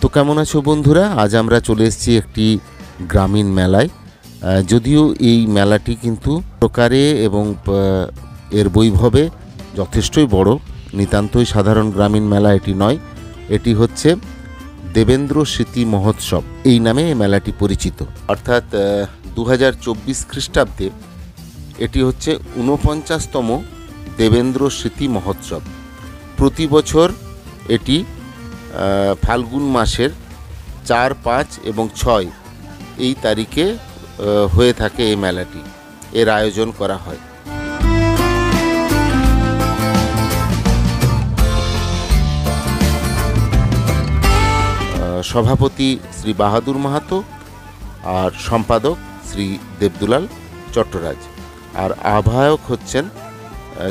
তো কেমন আছো বন্ধুরা? আজ আমরা চলে এসেছি একটি গ্রামীণ মেলায়। যদিও এই মেলাটি কিন্তু প্রকারে এবং এর বৈভবে যথেষ্টই বড়, নিতান্তই সাধারণ গ্রামীণ মেলা এটি নয়। এটি হচ্ছে দেবেন্দ্র স্মৃতি মহোৎসব, এই নামে এই মেলাটি পরিচিত। অর্থাৎ 2024 খ্রিস্টাব্দে এটি হচ্ছে 49তম দেবেন্দ্র স্মৃতি মহোৎসব। প্রতি বছর এটি ফাল্গুন মাসের 4, 5 এবং 6 এই তারিখে হয়ে থাকে এই মেলাটি, এর আয়োজন করা হয়। সভাপতি শ্রী বাহাদুর মাহাতো আর সম্পাদক শ্রী দেবদুলাল চট্টরাজ, আর আহ্বায়ক হচ্ছেন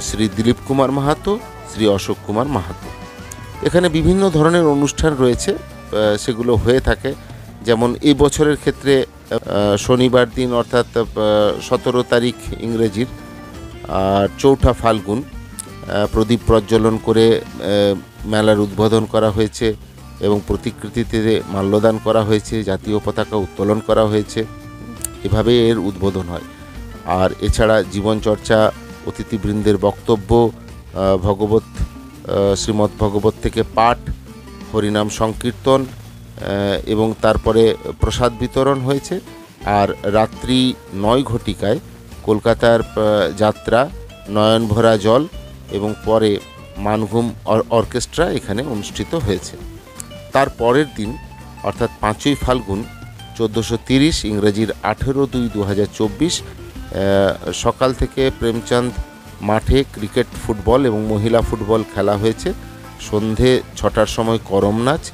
শ্রী দিলীপ কুমার মাহাতো, শ্রী অশোক কুমার মাহাতো। এখানে বিভিন্ন ধরনের অনুষ্ঠান রয়েছে, সেগুলো হয়ে থাকে। যেমন এই বছরের ক্ষেত্রে শনিবার দিন অর্থাৎ 17 তারিখ ইংরেজির আর 4 ফাল্গুন প্রদীপ প্রজ্বলন করে মেলার উদ্বোধন করা হয়েছে এবং প্রতিকৃতিতে মাল্যদান করা হয়েছে, জাতীয় পতাকা উত্তোলন করা হয়েছে। এভাবে এর উদ্বোধন হয়। আর এছাড়া জীবনচর্চা, অতিথিবৃন্দের বক্তব্য, শ্রীমদ্ ভগবত থেকে পাঠ, হরিনাম সংকীর্তন এবং তারপরে প্রসাদ বিতরণ হয়েছে। আর রাত্রি 9 ঘটিকায় কলকাতার যাত্রা, নয়নভরা জল এবং পরে মানঘুম অর্কেস্ট্রা এখানে অনুষ্ঠিত হয়েছে। তার পরের দিন অর্থাৎ 5ই ফাল্গুন 1430 ইংরেজির 18/2/2024 সকাল থেকে প্রেমচাঁদ মাঠে ক্রিকেট, ফুটবল এবং মহিলা ফুটবল খেলা হয়েছে। সন্ধে 6টার সময় করম নাচ,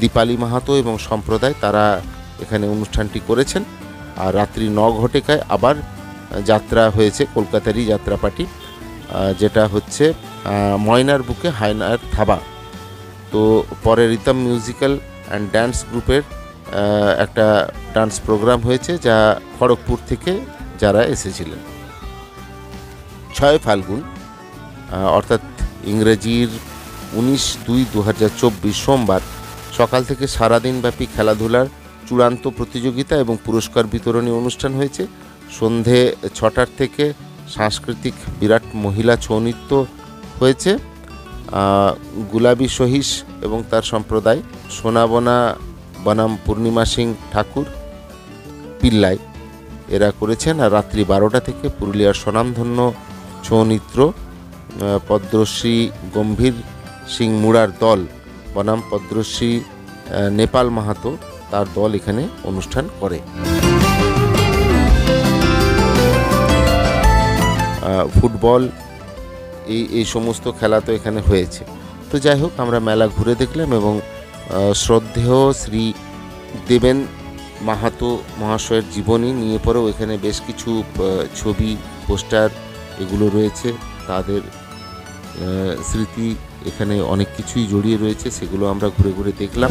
দীপালি মাহাতো এবং সম্প্রদায় তারা এখানে অনুষ্ঠানটি করেছেন। আর রাত্রি 9 ঘটিকায় আবার যাত্রা হয়েছে, কলকাতারই যাত্রাপাটি, যেটা হচ্ছে ময়নার বুকে হায়নার থাবা। তো পরে রিতম মিউজিক্যাল অ্যান্ড ড্যান্স গ্রুপের একটা ডান্স প্রোগ্রাম হয়েছে, যা খড়গপুর থেকে যারা এসেছিলেন। 6 ফাল্গুন অর্থাৎ ইংরেজির 19/2/2024 সোমবার সকাল থেকে সারাদিনব্যাপী খেলাধুলার চূড়ান্ত প্রতিযোগিতা এবং পুরস্কার বিতরণী অনুষ্ঠান হয়েছে। সন্ধে 6টার থেকে সাংস্কৃতিক বিরাট মহিলা ছৌ নৃত্য হয়েছে। গুলাবি সহিস এবং তার সম্প্রদায়, সোনাবনা বনাম পূর্ণিমা সিং ঠাকুর পিল্লাই এরা করেছেন। আর রাত্রি 12টা থেকে পুরুলিয়ার স্বনামধন্য ছৌ নৃত্য পদ্মশ্রী গম্ভীর সিং মুড়ার দল বনাম পদ্মশ্রী নেপাল মাহাতো তার দল এখানে অনুষ্ঠান করে। ফুটবল এই সমস্ত খেলা তো এখানে হয়েছে। তো যাই হোক, আমরা মেলা ঘুরে দেখলাম এবং শ্রদ্ধেয় শ্রী দেবেন মাহাতো মহাশয়ের জীবনী নিয়ে পরেও এখানে বেশ কিছু ছবি, পোস্টার এগুলো রয়েছে। তাদের স্মৃতি এখানে অনেক কিছুই জড়িয়ে রয়েছে, সেগুলো আমরা ঘুরে ঘুরে দেখলাম।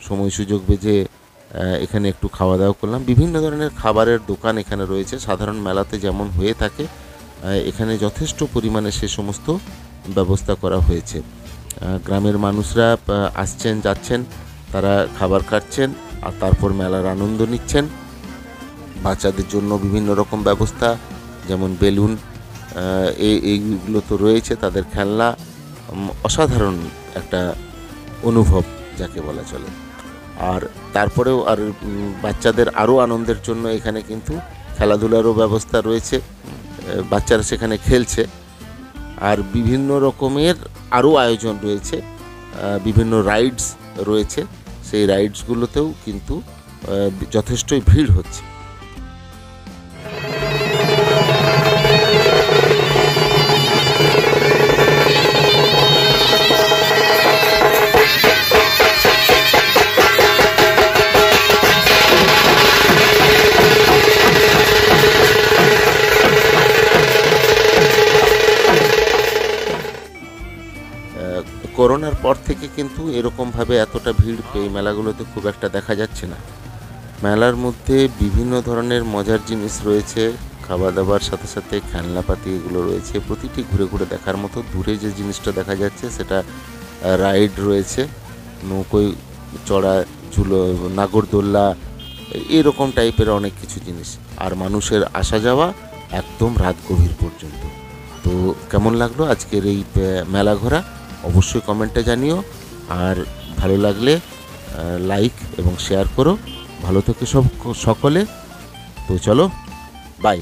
সময় সুযোগ বেজে এখানে একটু খাওয়া দাওয়া করলাম। বিভিন্ন ধরনের খাবারের দোকান এখানে রয়েছে, সাধারণ মেলাতে যেমন হয়ে থাকে এখানে যথেষ্ট পরিমাণে সে সমস্ত ব্যবস্থা করা হয়েছে। গ্রামের মানুষরা আসছেন, যাচ্ছেন, তারা খাবার খাচ্ছেন আর তারপর মেলার আনন্দ নিচ্ছেন। বাচ্চাদের জন্য বিভিন্ন রকম ব্যবস্থা, যেমন বেলুন এইগুলো তো রয়েছে, তাদের খেলনা, অসাধারণ একটা অনুভব যাকে বলা চলে। আর তারপরেও আর বাচ্চাদের আরও আনন্দের জন্য এখানে কিন্তু খেলাধুলারও ব্যবস্থা রয়েছে, বাচ্চারা সেখানে খেলছে। আর বিভিন্ন রকমের আরও আয়োজন রয়েছে, বিভিন্ন রাইডস রয়েছে, সেই রাইডসগুলোতেও কিন্তু যথেষ্টই ভিড় হচ্ছে। করোনার পর থেকে কিন্তু এরকমভাবে এতটা ভিড় এই মেলাগুলোতে খুব একটা দেখা যাচ্ছে না। মেলার মধ্যে বিভিন্ন ধরনের মজার জিনিস রয়েছে, খাওয়া দাওয়ার সাথে সাথে খেলনাপাতি এগুলো রয়েছে, প্রতিটি ঘুরে ঘুরে দেখার মতো। দূরে যে জিনিসটা দেখা যাচ্ছে সেটা রাইড রয়েছে, নৌকোয় চড়া, ঝুলো, নাগরদোল্লা, এরকম টাইপের অনেক কিছু জিনিস। আর মানুষের আসা যাওয়া একদম রাত গভীর পর্যন্ত। তো কেমন লাগলো আজকের এই মেলা ঘোরা অবশ্যই কমেন্টে জানিও, আর ভালো লাগলে লাইক এবং শেয়ার করো। ভালো থেকে সকলে। তো চলো, বাই।